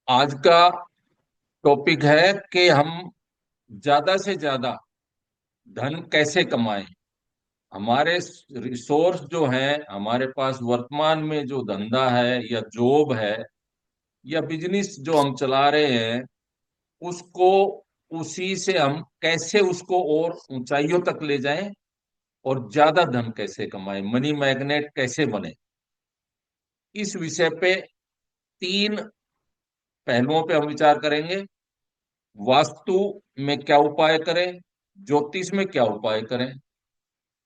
आज का टॉपिक है कि हम ज्यादा से ज्यादा धन कैसे कमाएं। हमारे रिसोर्स जो हैं, हमारे पास वर्तमान में जो धंधा है या जॉब है या बिजनेस जो हम चला रहे हैं, उसको उसी से हम कैसे उसको और ऊंचाइयों तक ले जाएं और ज्यादा धन कैसे कमाएं, मनी मैग्नेट कैसे बने। इस विषय पे तीन पहलुओं पे हम विचार करेंगे। वास्तु में क्या उपाय करें, ज्योतिष में क्या उपाय करें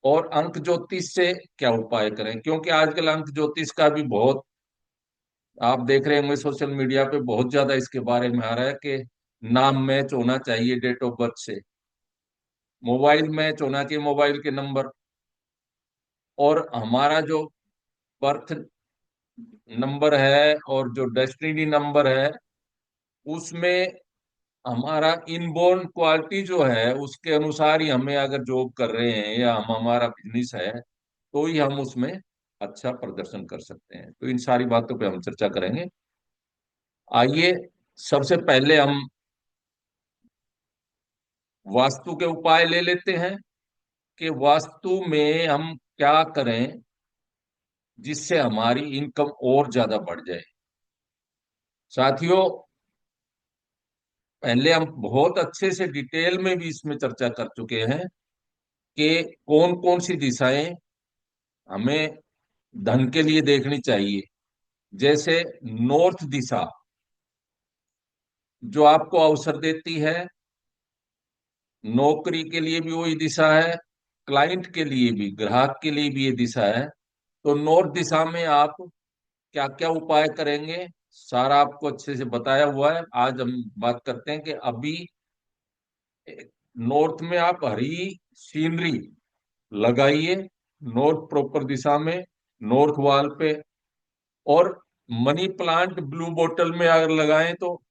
और अंक ज्योतिष से क्या उपाय करें। क्योंकि आजकल अंक ज्योतिष का भी बहुत, आप देख रहे होंगे सोशल मीडिया पे बहुत ज्यादा इसके बारे में आ रहा है कि नाम मैच होना चाहिए डेट ऑफ बर्थ से, मोबाइल मैच होना चाहिए मोबाइल के नंबर, और हमारा जो बर्थ नंबर है और जो डेस्टिनी नंबर है उसमें हमारा इनबोर्न क्वालिटी जो है उसके अनुसार ही हमें, अगर जॉब कर रहे हैं या हम हमारा बिजनेस है, तो ही हम उसमें अच्छा प्रदर्शन कर सकते हैं। तो इन सारी बातों पे हम चर्चा करेंगे। आइए, सबसे पहले हम वास्तु के उपाय ले लेते हैं कि वास्तु में हम क्या करें जिससे हमारी इनकम और ज्यादा बढ़ जाए। साथियों, पहले हम बहुत अच्छे से डिटेल में भी इसमें चर्चा कर चुके हैं कि कौन कौन सी दिशाएं हमें धन के लिए देखनी चाहिए। जैसे नॉर्थ दिशा, जो आपको अवसर देती है, नौकरी के लिए भी वही दिशा है, क्लाइंट के लिए भी, ग्राहक के लिए भी ये दिशा है। तो नॉर्थ दिशा में आप क्या क्या उपाय करेंगे, सारा आपको अच्छे से बताया हुआ है। आज हम बात करते हैं कि अभी नॉर्थ में आप हरी सीनरी लगाइए, नॉर्थ प्रॉपर दिशा में, नॉर्थ वॉल पे। और मनी प्लांट ब्लू बोतल में अगर लगाएं तो,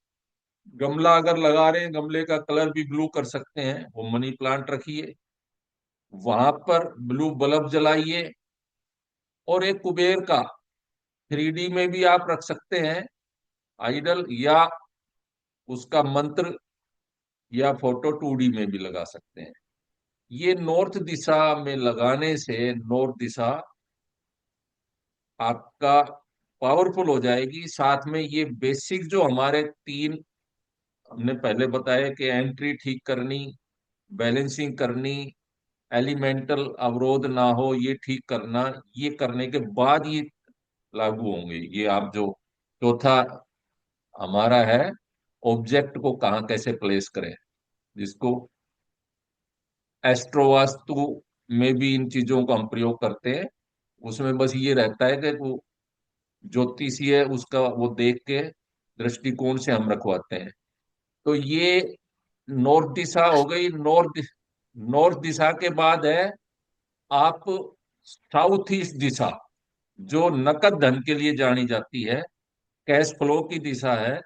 गमला अगर लगा रहे हैं गमले का कलर भी ब्लू कर सकते हैं, वो मनी प्लांट रखिए। वहां पर ब्लू बल्ब जलाइए। और एक कुबेर का 3D में भी आप रख सकते हैं आइडल, या उसका मंत्र या फोटो 2D में भी लगा सकते हैं। ये नॉर्थ दिशा में लगाने से नॉर्थ दिशा आपका पावरफुल हो जाएगी। साथ में ये बेसिक जो हमारे तीन हमने पहले बताया कि एंट्री ठीक करनी, बैलेंसिंग करनी, एलिमेंटल अवरोध ना हो ये ठीक करना, ये करने के बाद ये लागू होंगे। ये आप जो चौथा हमारा है, ऑब्जेक्ट को कहाँ कैसे प्लेस करें, जिसको एस्ट्रो वास्तु में भी इन चीजों का हम प्रयोग करते हैं। उसमें बस ये रहता है कि वो ज्योतिषीय उसका वो देख के दृष्टिकोण से हम रखवाते हैं। तो ये नॉर्थ दिशा हो गई। नॉर्थ दिशा के बाद है आप साउथ ईस्ट दिशा, जो नकद धन के लिए जानी जाती है, कैश फ्लो की दिशा है।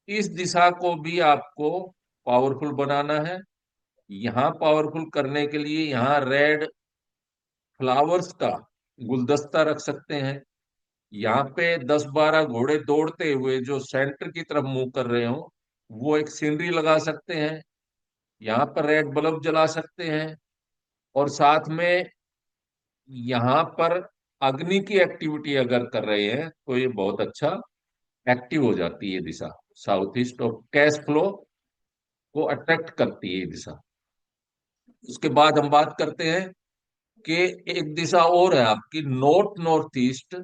इस दिशा को भी आपको पावरफुल बनाना है। यहाँ पावरफुल करने के लिए यहाँ रेड फ्लावर्स का गुलदस्ता रख सकते हैं। यहाँ पे 10-12 घोड़े दौड़ते हुए जो सेंटर की तरफ मुंह कर रहे हो, वो एक सीनरी लगा सकते हैं। यहाँ पर रेड बल्ब जला सकते हैं। और साथ में यहाँ पर अग्नि की एक्टिविटी अगर कर रहे हैं तो ये बहुत अच्छा एक्टिव हो जाती है दिशा। साउथ ईस्ट और कैश फ्लो को अट्रैक्ट करती है ये दिशा। उसके बाद हम बात करते हैं कि एक दिशा और है आपकी नॉर्थ नॉर्थ ईस्ट।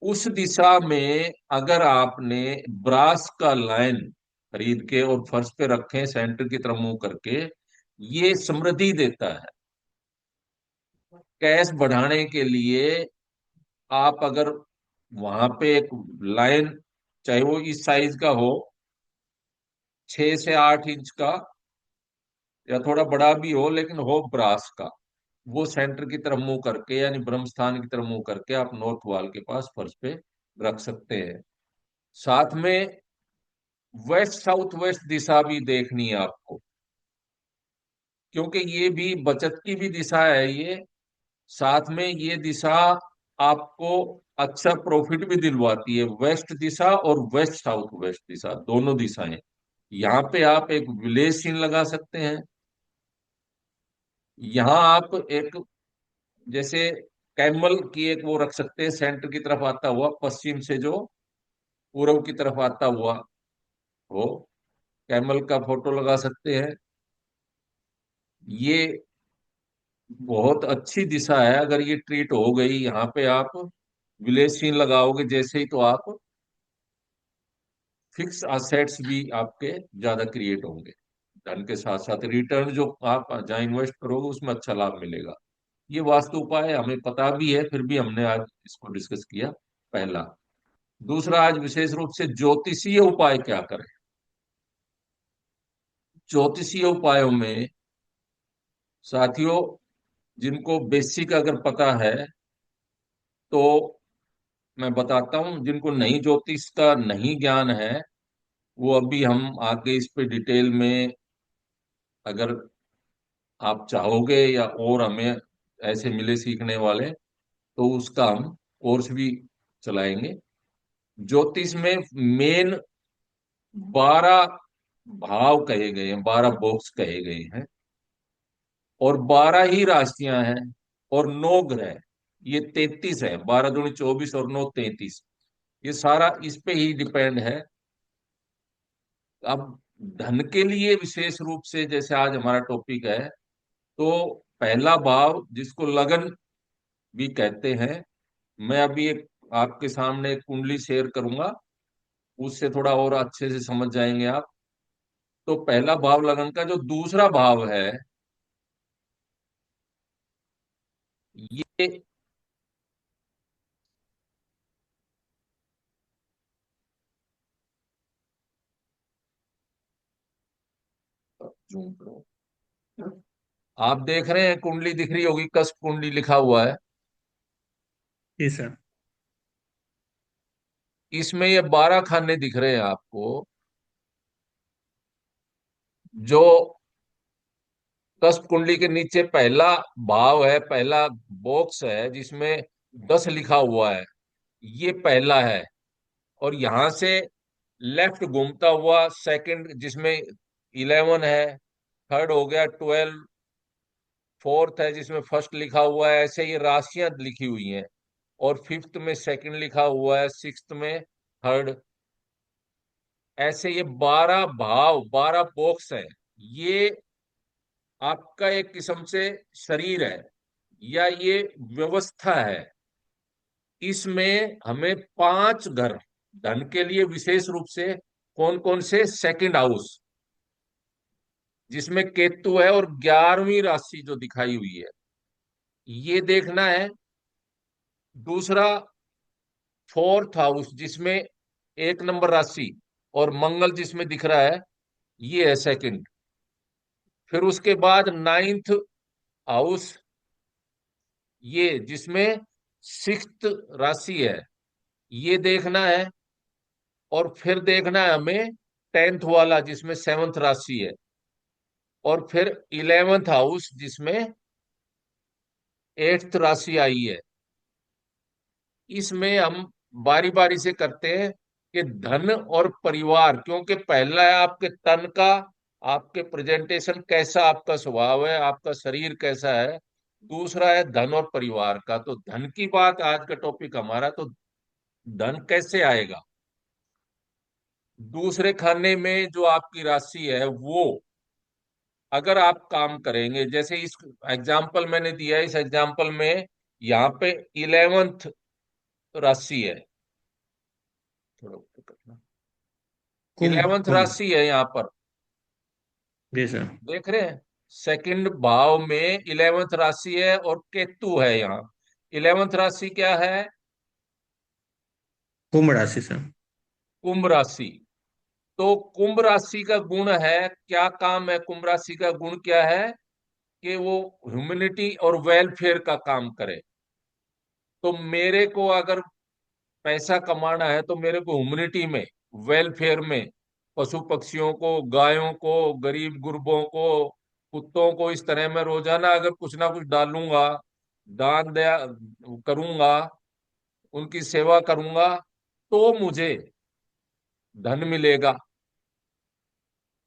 उस दिशा में अगर आपने ब्रास का लाइन खरीद के और फर्श पे रखें सेंटर की तरफ मुंह करके, ये समृद्धि देता है। कैश बढ़ाने के लिए आप अगर वहां पे एक लाइन, चाहे वो इस साइज का हो, 6 से 8 इंच का, या थोड़ा बड़ा भी हो लेकिन हो ब्रास का, वो सेंटर की तरफ मुंह करके यानी ब्रह्म स्थान की तरफ मुंह करके आप नॉर्थ वॉल के पास फर्श पे रख सकते हैं। साथ में वेस्ट साउथ वेस्ट दिशा भी देखनी है आपको, क्योंकि ये भी बचत की भी दिशा है ये। साथ में ये दिशा आपको अच्छा प्रॉफिट भी दिलवाती है। वेस्ट दिशा और वेस्ट साउथ वेस्ट दिशा दोनों दिशाएं, यहाँ पे आप एक विलेज सीन लगा सकते हैं। यहाँ आप एक जैसे कैमल की एक वो रख सकते हैं, सेंटर की तरफ आता हुआ, पश्चिम से जो पूर्व की तरफ आता हुआ, वो कैमल का फोटो लगा सकते हैं। ये बहुत अच्छी दिशा है। अगर ये ट्रीट हो गई यहाँ पे, आप विलेज सीन लगाओगे जैसे ही, तो आप फिक्स असेट्स भी आपके ज्यादा क्रिएट होंगे। धन के साथ साथ रिटर्न जो आप जहाँ इन्वेस्ट करोगे उसमें अच्छा लाभ मिलेगा। ये वास्तु उपाय हमें पता भी है, फिर भी हमने आज इसको डिस्कस किया। पहला। दूसरा, आज विशेष रूप से ज्योतिषीय उपाय क्या करें। ज्योतिषीय उपायों में साथियों, जिनको बेसिक अगर पता है तो मैं बताता हूँ, जिनको नहीं, ज्योतिष का नहीं ज्ञान है, वो अभी हम आगे इस पे डिटेल में, अगर आप चाहोगे या और हमें ऐसे मिले सीखने वाले, तो उसका हम कोर्स भी चलाएंगे। ज्योतिष में मेन 12 भाव कहे गए हैं, 12 बॉक्स कहे गए हैं, और 12 ही राशियां हैं, और 9 ग्रह। ये 33 है, 12 दूनी 24 और 9 33। ये सारा इस पे ही डिपेंड है। अब धन के लिए विशेष रूप से, जैसे आज हमारा टॉपिक है, तो पहला भाव जिसको लगन भी कहते हैं, मैं अभी एक आपके सामने एक कुंडली शेयर करूंगा, उससे थोड़ा और अच्छे से समझ जाएंगे आप। तो पहला भाव लगन का जो दूसरा भाव है, ये जूम करो। आप देख रहे हैं कुंडली दिख रही होगी, कस्प कुंडली लिखा हुआ है। जी सर। इसमें ये 12 खाने दिख रहे हैं आपको। जो कस्प कुंडली के नीचे पहला भाव है, पहला बॉक्स है जिसमें 10 लिखा हुआ है, ये पहला है। और यहां से लेफ्ट घूमता हुआ सेकंड, जिसमें 11 है, थर्ड हो गया 12, फोर्थ है जिसमें फर्स्ट लिखा हुआ है, ऐसे ये राशियां लिखी हुई हैं। और फिफ्थ में सेकंड लिखा हुआ है, सिक्स्थ में थर्ड। ऐसे ये 12 भाव, 12 बॉक्स है। ये आपका एक किस्म से शरीर है, या ये व्यवस्था है। इसमें हमें 5 घर धन के लिए विशेष रूप से, कौन कौन से, सेकंड हाउस जिसमें केतु है, और 11वीं राशि जो दिखाई हुई है, ये देखना है। दूसरा, फोर्थ हाउस जिसमें 1 नंबर राशि और मंगल जिसमें दिख रहा है, ये है सेकंड। फिर उसके बाद नाइन्थ हाउस, ये जिसमें सिक्स्थ राशि है, ये देखना है। और फिर देखना है हमें 10th वाला जिसमें 7th राशि है। और फिर 11th हाउस जिसमें 8th राशि आई है। इसमें हम बारी बारी से करते हैं कि धन और परिवार, क्योंकि पहला है आपके तन का, आपके प्रेजेंटेशन कैसा, आपका स्वभाव है, आपका शरीर कैसा है। दूसरा है धन और परिवार का। तो धन की बात आज का टॉपिक हमारा, तो धन कैसे आएगा। दूसरे खाने में जो आपकी राशि है, वो अगर आप काम करेंगे, जैसे इस एग्जाम्पल मैंने दिया है, इस एग्जाम्पल में यहाँ पे 11th राशि है, थोड़ा ऊपर करना, कुंभ 11th कुंभ। राशि है यहाँ पर। जी सर। देख रहे हैं, सेकंड भाव में 11th राशि है और केतु है यहाँ। 11th राशि क्या है? कुंभ राशि सर। कुंभ राशि। तो कुंभ राशि का गुण है, क्या काम है कुंभ राशि का गुण क्या है? कि वो ह्यूमैनिटी और वेलफेयर का काम करे। तो मेरे को अगर पैसा कमाना है, तो मेरे को ह्यूमैनिटी में, वेलफेयर में, पशु पक्षियों को, गायों को, गरीब गुरबों को, कुत्तों को, इस तरह मैं रोजाना अगर कुछ ना कुछ डालूंगा, दान दया करूंगा, उनकी सेवा करूंगा तो मुझे धन मिलेगा।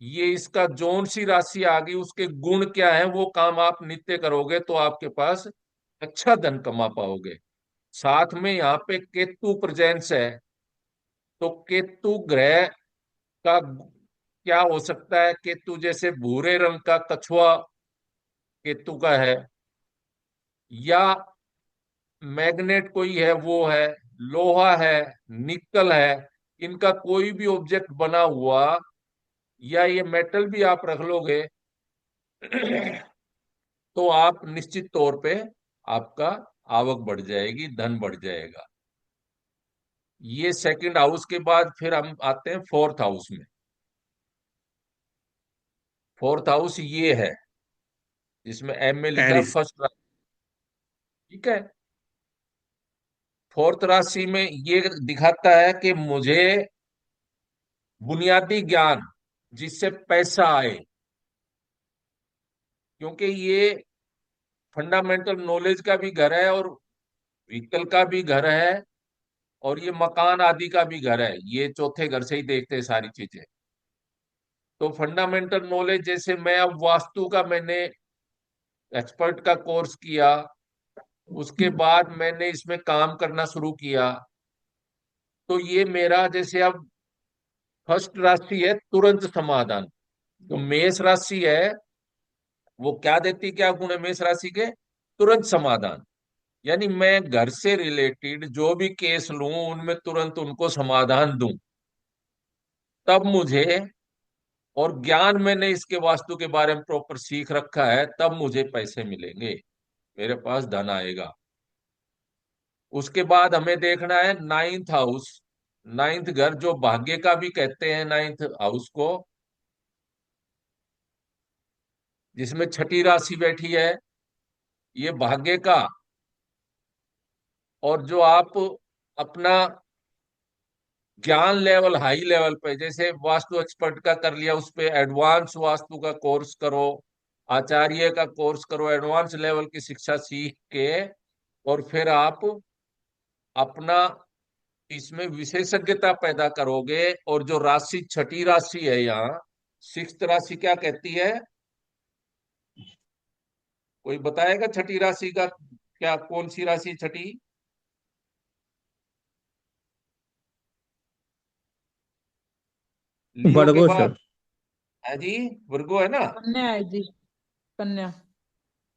ये इसका जौन सी राशि आ गई, उसके गुण क्या है, वो काम आप नित्य करोगे तो आपके पास अच्छा धन कमा पाओगे। साथ में यहाँ पे केतु प्रेजेंस है, तो केतु ग्रह का क्या हो सकता है, केतु जैसे भूरे रंग का कछुआ केतु का है, या मैग्नेट कोई है वो है, लोहा है, निकल है, इनका कोई भी ऑब्जेक्ट बना हुआ, या ये मेटल भी आप रख लोगे तो आप निश्चित तौर पे आपका आवक बढ़ जाएगी, धन बढ़ जाएगा। ये सेकंड हाउस के बाद फिर हम आते हैं फोर्थ हाउस में। फोर्थ हाउस ये है, जिसमें एम में लिखा एरिस। फर्स्ट। ठीक है। फोर्थ राशि में ये दिखाता है कि मुझे बुनियादी ज्ञान जिससे पैसा आए, क्योंकि ये फंडामेंटल नॉलेज का भी घर है, और व्हीकल का भी घर है, और ये मकान आदि का भी घर है। ये चौथे घर से ही देखते हैं सारी चीजें। तो फंडामेंटल नॉलेज, जैसे मैं अब वास्तु का मैंने एक्सपर्ट का कोर्स किया, उसके बाद मैंने इसमें काम करना शुरू किया, तो ये मेरा जैसे अब फर्स्ट राशि है तुरंत समाधान। तो मेष राशि है, वो क्या देती, क्या गुण है मेष राशि के, तुरंत समाधान। यानी मैं घर से रिलेटेड जो भी केस लूं उनमें तुरंत उनको समाधान दूं, तब मुझे, और ज्ञान मैंने इसके वास्तु के बारे में प्रॉपर सीख रखा है, तब मुझे पैसे मिलेंगे, मेरे पास धन आएगा। उसके बाद हमें देखना है नाइन्थ हाउस। नाइन्थ घर जो भाग्य का भी कहते हैं, नाइन्थ हाउस को, जिसमें छठी राशि बैठी है, ये भाग्य का, और जो आप अपना ज्ञान लेवल हाई लेवल पे, जैसे वास्तु एक्सपर्ट का कर लिया, उस पे एडवांस वास्तु का कोर्स करो, आचार्य का कोर्स करो, एडवांस लेवल की शिक्षा सीख के, और फिर आप अपना इसमें विशेषज्ञता पैदा करोगे। और जो राशि छठी राशि है यहाँ, सिक्स्थ राशि क्या कहती है, कोई बताएगा छठी राशि का क्या, कौन सी राशि छठी? लियो के वर्गो बाद सर। है जी, वर्गो है ना। कन्या है जी। कन्या।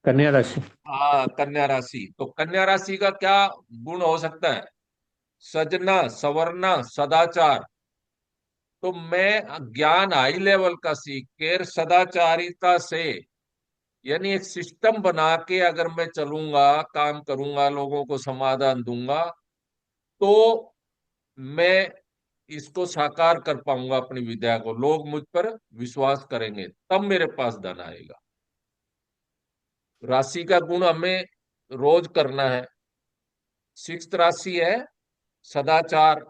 कन्या राशि। हाँ, कन्या राशि। तो कन्या राशि का क्या गुण हो सकता है, सजना, सवरना, सदाचार। तो मैं ज्ञान हाई लेवल का सीख कर सदाचारिता से, यानी एक सिस्टम बना के अगर मैं चलूंगा, काम करूंगा, लोगों को समाधान दूंगा, तो मैं इसको साकार कर पाऊंगा अपनी विद्या को, लोग मुझ पर विश्वास करेंगे, तब मेरे पास धन आएगा। राशि का गुण हमें रोज करना है। सिक्स्थ राशि है सदाचार,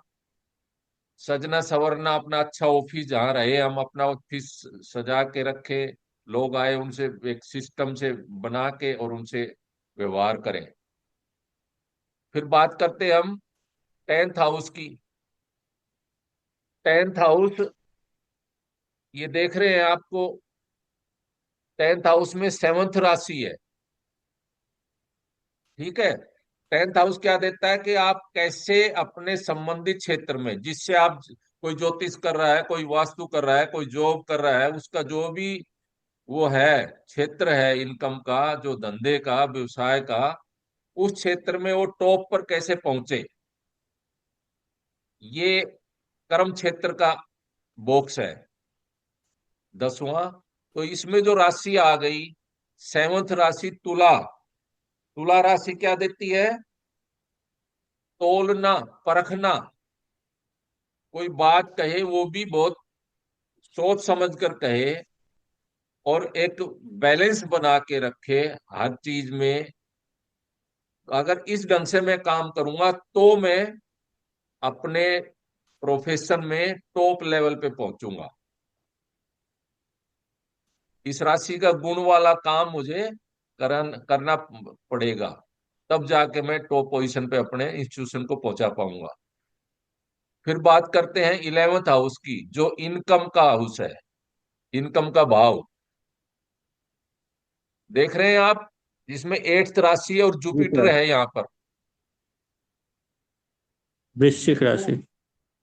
सजना सवरना, अपना अच्छा ऑफिस जहाँ रहे, हम अपना ऑफिस सजा के रखे, लोग आए उनसे एक सिस्टम से बना के और उनसे व्यवहार करें। फिर बात करते हैं हम टेंथ हाउस की। टेंथ हाउस, ये देख रहे हैं आपको, टेंथ हाउस में सेवंथ राशि है। ठीक है। टेंथ हाउस क्या देता है कि आप कैसे अपने संबंधित क्षेत्र में, जिससे आप, कोई ज्योतिष कर रहा है, कोई वास्तु कर रहा है, कोई जॉब कर रहा है, उसका जो भी वो है क्षेत्र है, इनकम का, जो धंधे का, व्यवसाय का, उस क्षेत्र में वो टॉप पर कैसे पहुंचे, ये कर्म क्षेत्र का बॉक्स है, 10वां। तो इसमें जो राशि आ गई, सेवंथ राशि तुला। तुला राशि क्या देती है, तोलना, परखना, कोई बात कहे वो भी बहुत सोच समझ कर कहे, और एक बैलेंस बना के रखे हर चीज में। अगर इस ढंग से मैं काम करूंगा तो मैं अपने प्रोफेशन में टॉप लेवल पे पहुंचूंगा। इस राशि का गुण वाला काम मुझे करना पड़ेगा, तब जाके मैं टॉप पोजीशन पे अपने इंस्टीट्यूशन को पहुंचा पाऊंगा। फिर बात करते हैं 11th हाउस की, जो इनकम का हाउस है, इनकम का भाव। देख रहे हैं आप, जिसमें 8th राशि है और वृश्चिक जुपिटर राशि। है यहाँ पर। वृश्चिक गुरु, राशि।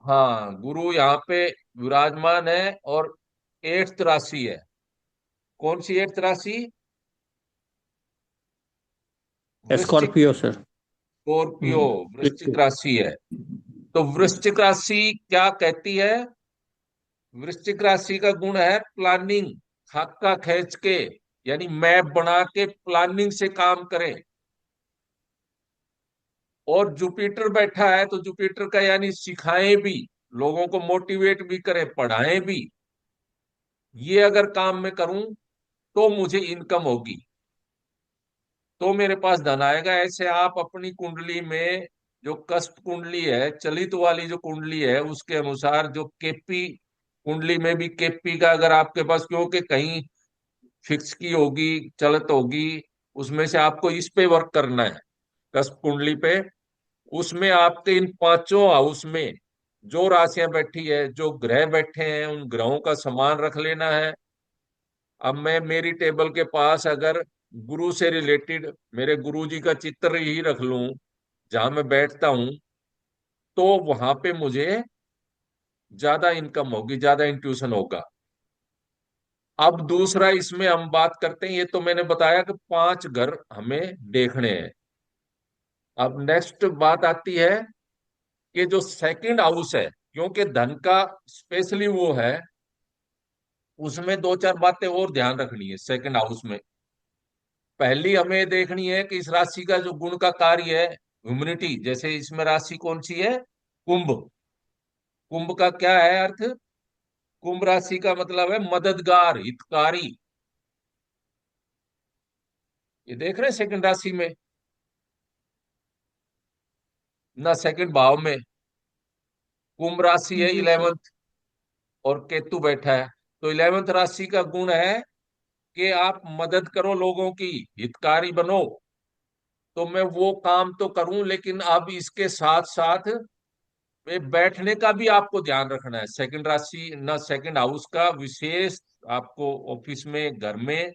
हाँ, गुरु यहाँ पे विराजमान है और 8th राशि है। कौन सी 8th राशि? वृश्चिक। Scorpio sir. स्कॉर्पियो हम्म। वृश्चिक वृश्चिक। राशि है। तो वृश्चिक राशि क्या कहती है? वृश्चिक राशि का गुण है प्लानिंग, खाका खींच के, यानी मैप बना के प्लानिंग से काम करें। और जुपिटर बैठा है तो जुपिटर का यानी सिखाएं भी, लोगों को मोटिवेट भी करें, पढ़ाएं भी। ये अगर काम में करूं तो मुझे इनकम होगी, तो मेरे पास धन आएगा। ऐसे आप अपनी कुंडली में, जो कष्ट कुंडली है, चलित वाली जो कुंडली है, उसके अनुसार जो केपी कुंडली में भी केपी का अगर आपके पास, क्योंकि कहीं फिक्स की होगी, चलत होगी, उसमें से आपको इस पे वर्क करना है, कष्ट कुंडली पे। उसमें आपके इन पांचों हाउस में जो राशियां बैठी है, जो ग्रह बैठे हैं, उन ग्रहों का समान रख लेना है। अब मैं मेरी टेबल के पास अगर गुरु से रिलेटेड मेरे गुरु जी का चित्र ही रख लूं जहां मैं बैठता हूं, तो वहां पे मुझे ज्यादा इनकम होगी, ज्यादा इंट्यूशन होगा। अब दूसरा इसमें हम बात करते हैं, ये तो मैंने बताया कि 5 घर हमें देखने हैं। अब नेक्स्ट बात आती है कि जो सेकंड हाउस है, क्योंकि धन का स्पेशली वो है, उसमें दो चार बातें और ध्यान रखनी है सेकंड हाउस में। पहली हमें देखनी है कि इस राशि का जो गुण का कार्य है, ह्यूमिनिटी। जैसे इसमें राशि कौन सी है? कुंभ। कुंभ का क्या है अर्थ? कुंभ राशि का मतलब है मददगार, हितकारी। ये देख रहे हैं सेकंड राशि में, ना सेकंड भाव में। कुंभ राशि है जी सर। 11th, और केतु बैठा है। तो 11th राशि का गुण है कि आप मदद करो लोगों की, हितकारी बनो। तो मैं वो काम तो करूं, लेकिन अब इसके साथ साथ बैठने का भी आपको ध्यान रखना है। सेकंड राशि ना, सेकंड हाउस का विशेष आपको ऑफिस में, घर में,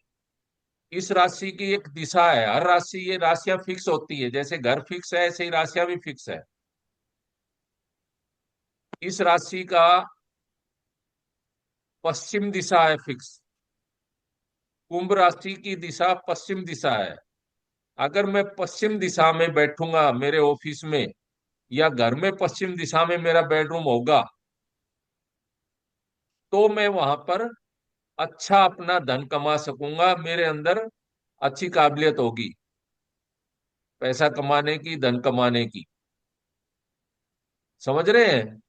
इस राशि की एक दिशा है। हर राशि, ये राशियां फिक्स होती है, जैसे घर फिक्स है ऐसे ही राशियां भी फिक्स है। इस राशि का पश्चिम दिशा है फिक्स। कुंभ राशि की दिशा पश्चिम दिशा है। अगर मैं पश्चिम दिशा में बैठूंगा मेरे ऑफिस में, या घर में पश्चिम दिशा में मेरा बेडरूम होगा, तो मैं वहां पर अच्छा अपना धन कमा सकूंगा। मेरे अंदर अच्छी काबिलियत होगी पैसा कमाने की, धन कमाने की। समझ रहे हैं?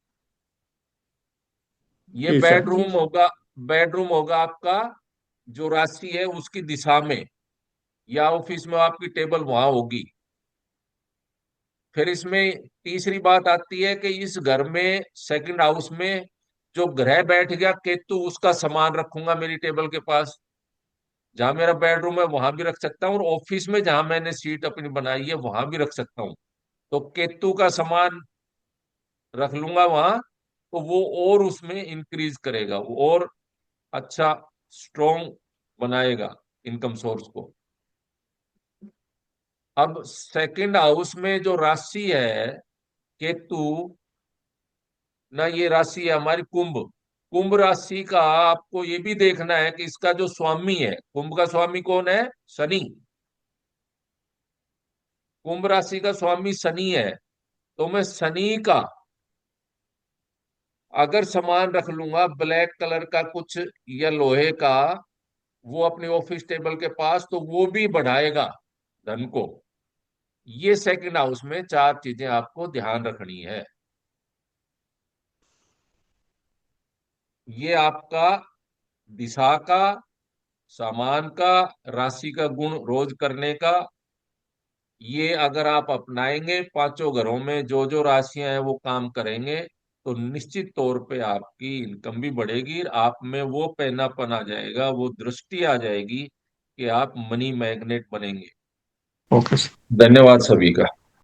ये जी सर। बेडरूम होगा, बेडरूम होगा आपका जो राशि है उसकी दिशा में, या ऑफिस में आपकी टेबल वहां होगी। फिर इसमें तीसरी बात आती है कि इस घर में सेकंड हाउस में जो ग्रह बैठ गया केतु, उसका सामान रखूंगा मेरी टेबल के पास। जहां मेरा बेडरूम है वहां भी रख सकता हूँ, और ऑफिस में जहां मैंने सीट अपनी बनाई है वहां भी रख सकता हूँ। तो केतु का सामान रख लूंगा वहां, तो वो और उसमें इंक्रीज करेगा, वो और अच्छा स्ट्रोंग बनाएगा इनकम सोर्स को। अब सेकंड हाउस में जो राशि है केतु, ना, ये राशि है हमारी कुंभ। कुंभ राशि का आपको ये भी देखना है कि इसका जो स्वामी है, कुंभ का स्वामी कौन है? शनि। कुंभ राशि का स्वामी शनि है। तो मैं शनि का अगर सामान रख लूंगा ब्लैक कलर का कुछ, या लोहे का, वो अपने ऑफिस टेबल के पास, तो वो भी बढ़ाएगा धन को। ये सेकंड हाउस में 4 चीजें आपको ध्यान रखनी है। ये आपका दिशा का, सामान का, राशि का गुण रोज करने का, ये अगर आप अपनाएंगे, पांचों घरों में जो जो राशियां हैं वो काम करेंगे, तो निश्चित तौर पे आपकी इनकम भी बढ़ेगी। आप में वो पैनापन आ जाएगा, वो दृष्टि आ जाएगी कि आप मनी मैग्नेट बनेंगे। Okay sir. धन्यवाद सभी का।